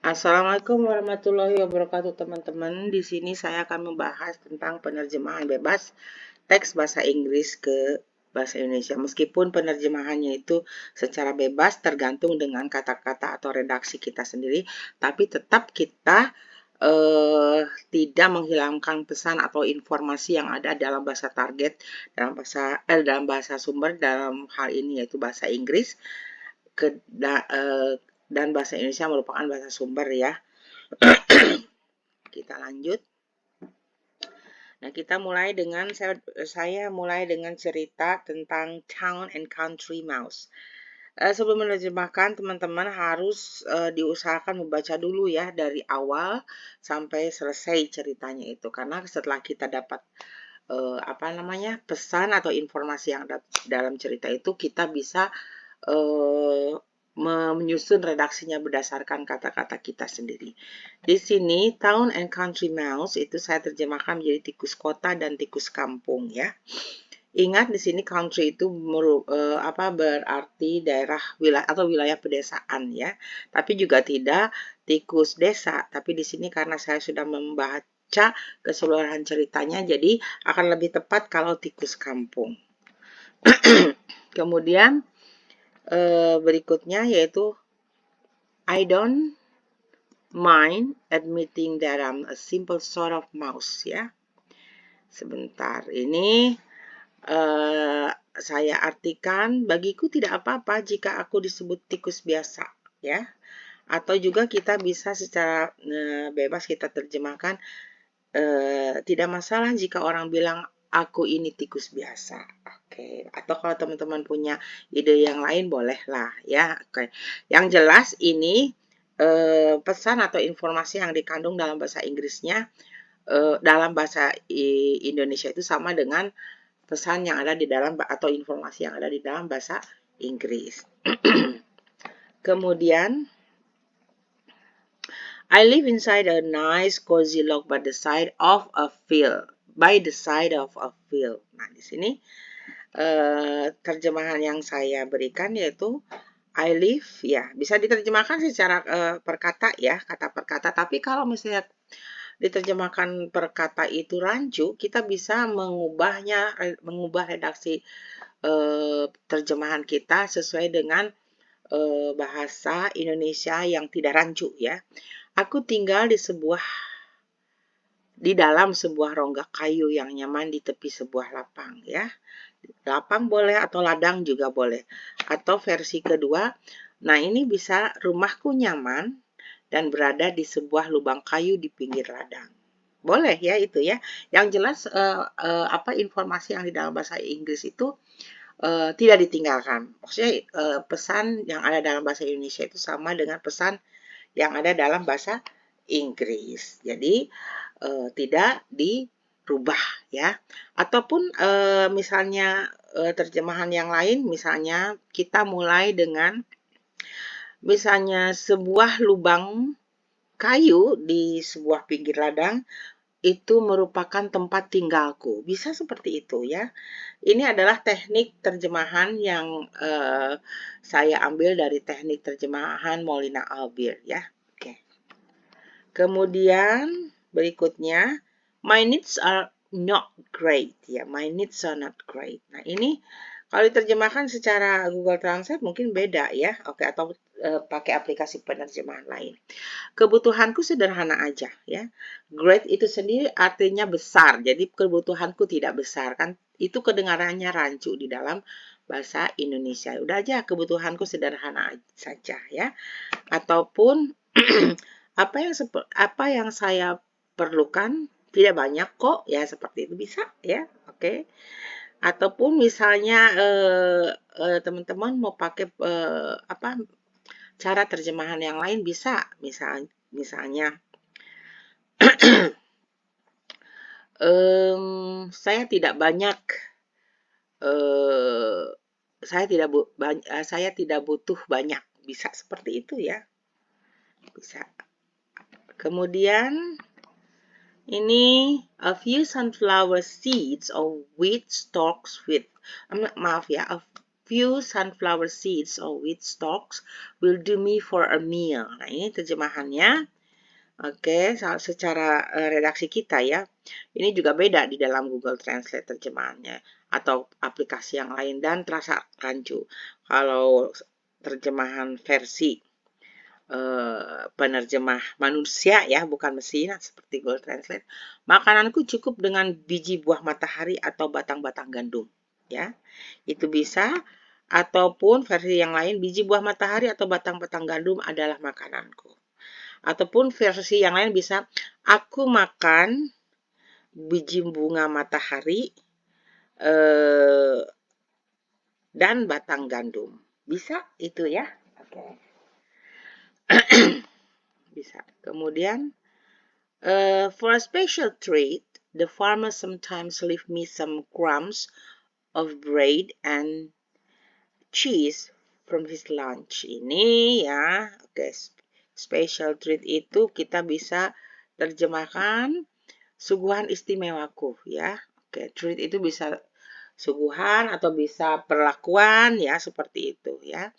Assalamualaikum warahmatullahi wabarakatuh teman-teman. Di sini saya akan membahas tentang penerjemahan bebas teks bahasa Inggris ke bahasa Indonesia. Meskipun penerjemahannya itu secara bebas tergantung dengan kata-kata atau redaksi kita sendiri, tapi tetap kita tidak menghilangkan pesan atau informasi yang ada dalam bahasa target, dalam bahasa sumber, dalam hal ini yaitu bahasa Inggris ke, dan bahasa Indonesia merupakan bahasa sumber ya. Kita lanjut. Nah, kita mulai dengan saya mulai dengan cerita tentang Town and Country Mouse. Sebelum menerjemahkan, teman-teman harus diusahakan membaca dulu ya dari awal sampai selesai ceritanya itu, karena setelah kita dapat pesan atau informasi yang ada dalam cerita itu, kita bisa menyusun redaksinya berdasarkan kata-kata kita sendiri. Di sini Town and Country Mouse itu saya terjemahkan menjadi tikus kota dan tikus kampung ya. Ingat di sini country itu berarti daerah wilayah atau wilayah pedesaan ya. Tapi juga tidak tikus desa. Tapi di sini karena saya sudah membaca keseluruhan ceritanya, jadi akan lebih tepat kalau tikus kampung. Kemudian berikutnya yaitu I don't mind admitting that I'm a simple sort of mouse ya. Sebentar, ini saya artikan, bagiku tidak apa-apa jika aku disebut tikus biasa ya. Atau juga kita bisa secara bebas kita terjemahkan, tidak masalah jika orang bilang aku ini tikus biasa. Oke. Atau kalau teman-teman punya ide yang lain bolehlah ya. Oke. Yang jelas ini pesan atau informasi yang dikandung dalam bahasa Inggrisnya, dalam bahasa Indonesia itu sama dengan pesan yang ada di dalam atau informasi yang ada di dalam bahasa Inggris. Kemudian I live inside a nice cozy log by the side of a field. Nah, di sini terjemahan yang saya berikan yaitu I live ya, bisa diterjemahkan secara perkata ya, kata perkata. Tapi kalau misalnya diterjemahkan perkata itu rancu, kita bisa mengubah redaksi terjemahan kita sesuai dengan bahasa Indonesia yang tidak rancu ya. Aku tinggal di dalam sebuah rongga kayu yang nyaman di tepi sebuah lapang ya. Lapang boleh atau ladang juga boleh. Atau versi kedua, nah ini bisa rumahku nyaman dan berada di sebuah lubang kayu di pinggir ladang. Boleh ya itu ya. Yang jelas informasi yang di dalam bahasa Inggris itu tidak ditinggalkan. Maksudnya pesan yang ada dalam bahasa Indonesia itu sama dengan pesan yang ada dalam bahasa Inggris. Jadi tidak dirubah ya. Ataupun misalnya terjemahan yang lain, misalnya kita mulai dengan misalnya sebuah lubang kayu di sebuah pinggir ladang itu merupakan tempat tinggalku. Bisa seperti itu ya. Ini adalah teknik terjemahan yang saya ambil dari teknik terjemahan Molina Albir ya. Oke. Kemudian berikutnya, my needs are not great ya. My needs are not great. Nah, ini kalau diterjemahkan secara Google Translate mungkin beda ya. Oke, atau pakai aplikasi penerjemahan lain. Kebutuhanku sederhana aja ya. Great itu sendiri artinya besar. Jadi kebutuhanku tidak besar kan. Itu kedengarannya rancu di dalam bahasa Indonesia. Udah aja kebutuhanku sederhana saja ya. Ataupun apa yang saya perlukan tidak banyak kok ya, seperti itu bisa ya. Oke. Ataupun misalnya teman-teman mau pakai cara terjemahan yang lain bisa, misalnya saya tidak banyak saya tidak butuh banyak, bisa seperti itu ya, bisa. Kemudian ini a few sunflower seeds or wheat stalks with a few sunflower seeds or wheat stalks will do me for a meal. Nah, ini terjemahannya. Oke, secara redaksi kita ya. Ini juga beda di dalam Google Translate terjemahannya atau aplikasi yang lain dan terasa rancu. Kalau terjemahan versi penerjemah manusia ya, bukan mesin seperti Google Translate. Makananku cukup dengan biji buah matahari atau batang-batang gandum, ya. Itu bisa, ataupun versi yang lain biji buah matahari atau batang-batang gandum adalah makananku. Ataupun versi yang lain bisa aku makan biji bunga matahari dan batang gandum. Bisa itu ya. Oke. Bisa. Kemudian, for a special treat, the farmer sometimes leave me some crumbs of bread and cheese from his lunch. Ini ya, oke. Special treat itu kita bisa terjemahkan suguhan istimewaku ya. Oke, treat itu bisa suguhan atau bisa perlakuan ya, seperti itu ya.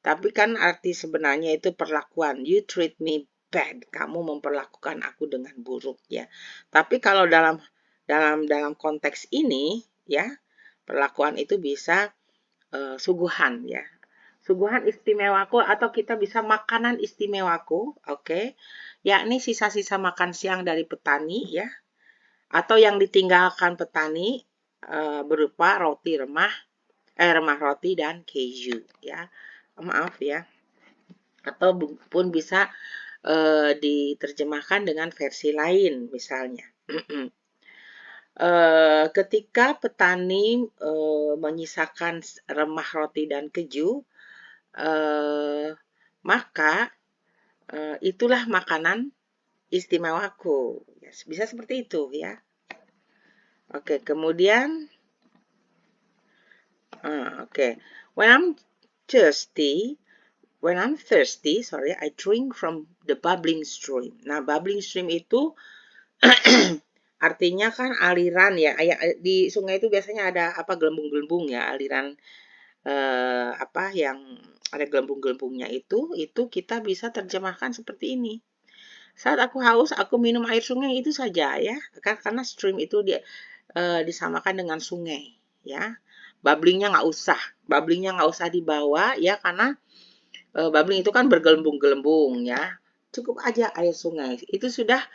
Tapi kan arti sebenarnya itu perlakuan. You treat me bad. Kamu memperlakukan aku dengan buruk ya. Tapi kalau dalam konteks ini ya, perlakuan itu bisa suguhan ya. Suguhan istimewaku atau kita bisa makanan istimewaku, oke. Yakni sisa-sisa makan siang dari petani ya. Atau yang ditinggalkan petani berupa roti remah roti dan keju ya. Maaf ya, atau pun bisa diterjemahkan dengan versi lain misalnya. Ketika petani menyisakan remah roti dan keju, maka itulah makanan istimewaku. Bisa seperti itu ya. Oke, kemudian when I'm thirsty, I drink from the bubbling stream. Nah, bubbling stream itu artinya kan aliran ya. Di sungai itu biasanya ada gelembung-gelembung ya, aliran yang ada gelembung-gelembungnya itu kita bisa terjemahkan seperti ini. Saat aku haus, aku minum air sungai itu saja ya. Karena stream itu disamakan dengan sungai ya. Bubblingnya nggak usah dibawa ya, karena bubbling itu kan bergelembung-gelembung ya. Cukup aja air sungai. Itu sudah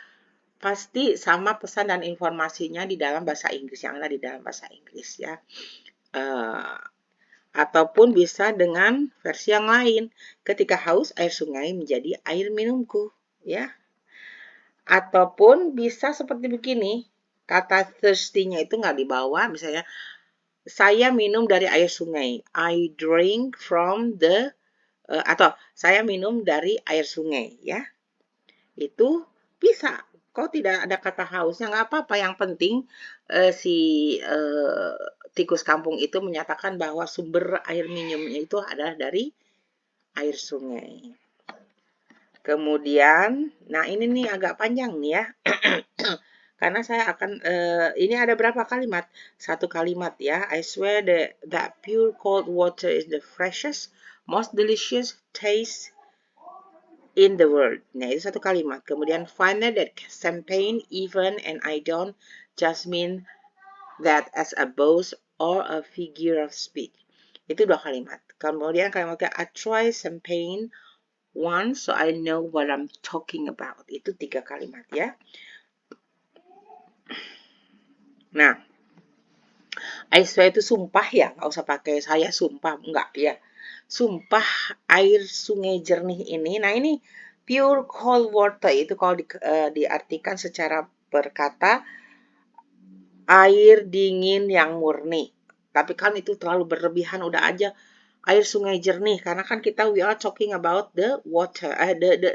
pasti sama pesan dan informasinya di dalam bahasa Inggris, yang ada di dalam bahasa Inggris ya. Ataupun bisa dengan versi yang lain. Ketika haus, air sungai menjadi air minumku ya. Ataupun bisa seperti begini. Kata thirsty-nya itu nggak dibawa, misalnya saya minum dari air sungai. I drink from the atau saya minum dari air sungai ya. Itu bisa. Kok tidak ada kata hausnya, nggak apa-apa. Yang penting si tikus kampung itu menyatakan bahwa sumber air minumnya itu adalah dari air sungai. Kemudian, nah ini nih agak panjang nih ya. Karena saya akan, ini ada berapa kalimat? Satu kalimat ya. I swear that pure cold water is the freshest, most delicious taste in the world. Nah, itu satu kalimat. Kemudian, final that champagne even and I don't just mean that as a boast or a figure of speech. Itu dua kalimat. Kemudian kalimatnya I try champagne once so I know what I'm talking about. Itu tiga kalimat ya. Nah, I swear itu sumpah ya, nggak usah pakai saya sumpah, enggak ya. Sumpah air sungai jernih ini, nah ini pure cold water itu kalau diartikan secara berkata air dingin yang murni. Tapi kan itu terlalu berlebihan, udah aja air sungai jernih, karena kan kita we are talking about the water,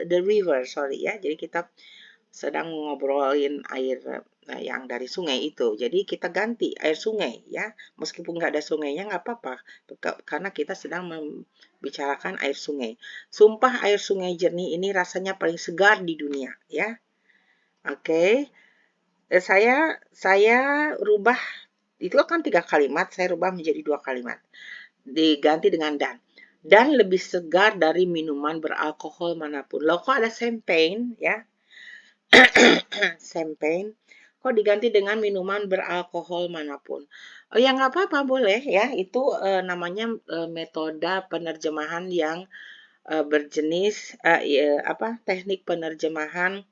the river, sorry ya. Jadi kita sedang ngobrolin air yang dari sungai itu. Jadi kita ganti air sungai ya. Meskipun nggak ada sungainya nggak apa-apa. Karena kita sedang membicarakan air sungai. Sumpah air sungai jernih ini rasanya paling segar di dunia ya. Oke. Saya rubah, itu kan tiga kalimat, saya rubah menjadi dua kalimat. diganti dengan dan lebih segar dari minuman beralkohol manapun. Loh, kok ada champagne ya? Champagne kok diganti dengan minuman beralkohol manapun. Oh ya nggak apa-apa, boleh ya. Itu namanya metode penerjemahan yang berjenis teknik penerjemahan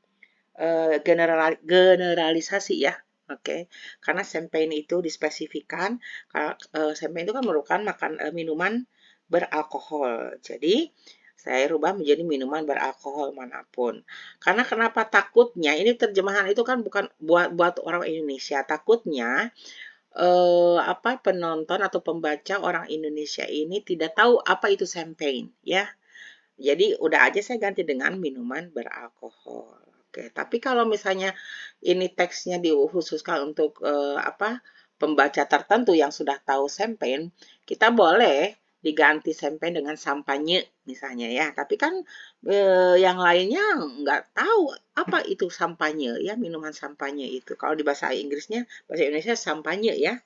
generalisasi ya. Oke, karena champagne itu dispesifikan, champagne itu kan merupakan minuman beralkohol. Jadi, saya rubah menjadi minuman beralkohol manapun. Karena kenapa takutnya, ini terjemahan itu kan bukan buat orang Indonesia. Takutnya penonton atau pembaca orang Indonesia ini tidak tahu apa itu champagne ya. Jadi udah aja saya ganti dengan minuman beralkohol. Oke, tapi kalau misalnya ini teksnya dikhususkan untuk pembaca tertentu yang sudah tahu champagne, kita boleh diganti champagne dengan sampanye misalnya ya. Tapi kan yang lainnya nggak tahu apa itu sampanye ya, minuman sampanye itu. Kalau di bahasa Inggrisnya, bahasa Indonesia sampanye ya,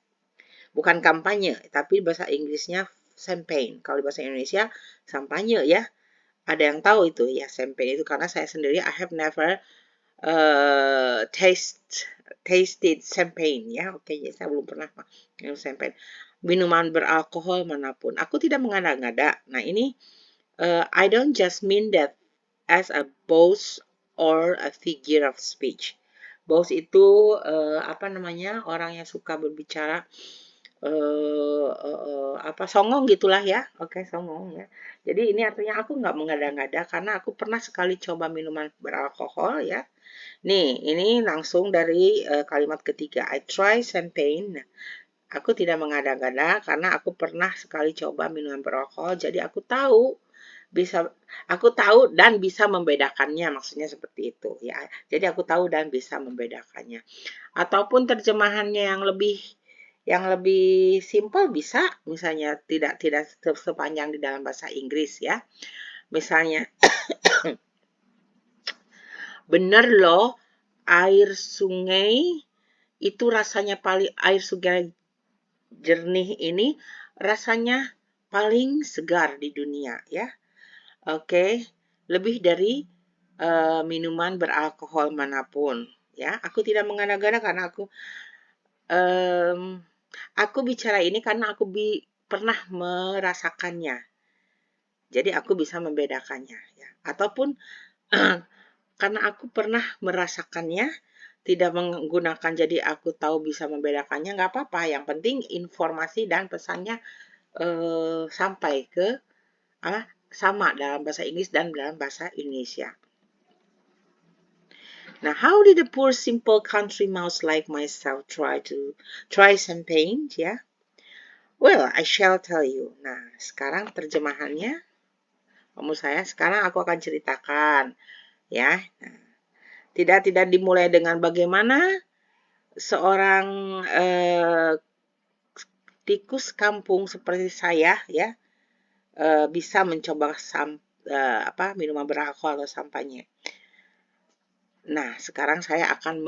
bukan kampanye, tapi bahasa Inggrisnya champagne. Kalau di bahasa Indonesia sampanye ya. Ada yang tahu itu ya champagne itu, karena saya sendiri I have never tasted champagne ya. Oke, jadi saya belum pernah minum champagne. Minuman beralkohol manapun. Aku tidak mengada-ngada. Nah, ini I don't just mean that as a boast or a figure of speech. Boast itu orang yang suka berbicara songong gitulah ya. Oke, songong ya. Jadi ini artinya aku nggak mengada-ngada karena aku pernah sekali coba minuman beralkohol ya. Nih, ini langsung dari kalimat ketiga. I try champagne. Nah, aku tidak mengada-ngada karena aku pernah sekali coba minuman beralkohol. Jadi aku tahu dan bisa membedakannya, maksudnya seperti itu ya. Jadi aku tahu dan bisa membedakannya. Ataupun terjemahannya yang lebih simpel bisa, misalnya tidak sepanjang di dalam bahasa Inggris ya. Misalnya, bener loh, air sungai itu rasanya air sungai jernih ini rasanya paling segar di dunia ya. Oke, lebih dari minuman beralkohol manapun ya. Aku tidak mengada-ngada karena aku bicara ini karena aku pernah merasakannya. Jadi aku bisa membedakannya ya. Ataupun karena aku pernah merasakannya, tidak menggunakan jadi aku tahu bisa membedakannya, nggak apa-apa. Yang penting informasi dan pesannya sampai ke sama dalam bahasa Inggris dan dalam bahasa Indonesia. Now, how did a poor simple country mouse like myself try champagne? Yeah. Well, I shall tell you. Nah, sekarang terjemahannya, sekarang aku akan ceritakan, ya. Nah, tidak dimulai dengan bagaimana seorang tikus kampung seperti saya, ya, bisa mencoba minuman beralkohol atau sampanye. Nah, sekarang saya akan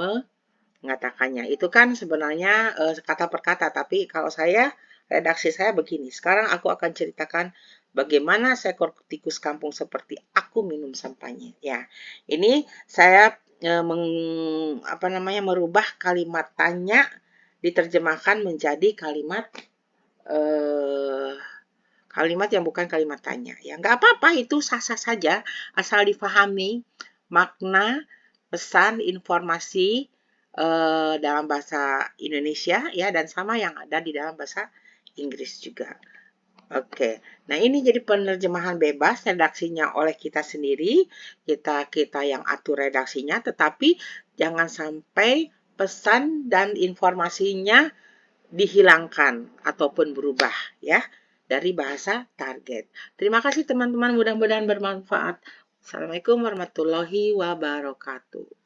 mengatakannya. Itu kan sebenarnya kata per kata, tapi kalau redaksi saya begini. Sekarang aku akan ceritakan bagaimana seekor tikus kampung seperti aku minum sampanye. Ya, ini saya merubah kalimat tanya diterjemahkan menjadi kalimat yang bukan kalimat tanya. Ya, nggak apa-apa, itu sah-sah saja asal difahami makna, pesan, informasi dalam bahasa Indonesia ya, dan sama yang ada di dalam bahasa Inggris juga. Oke, nah ini jadi penerjemahan bebas, redaksinya oleh kita sendiri, kita yang atur redaksinya, tetapi jangan sampai pesan dan informasinya dihilangkan ataupun berubah ya dari bahasa target. Terima kasih teman-teman, mudah-mudahan bermanfaat. Assalamualaikum warahmatullahi wabarakatuh.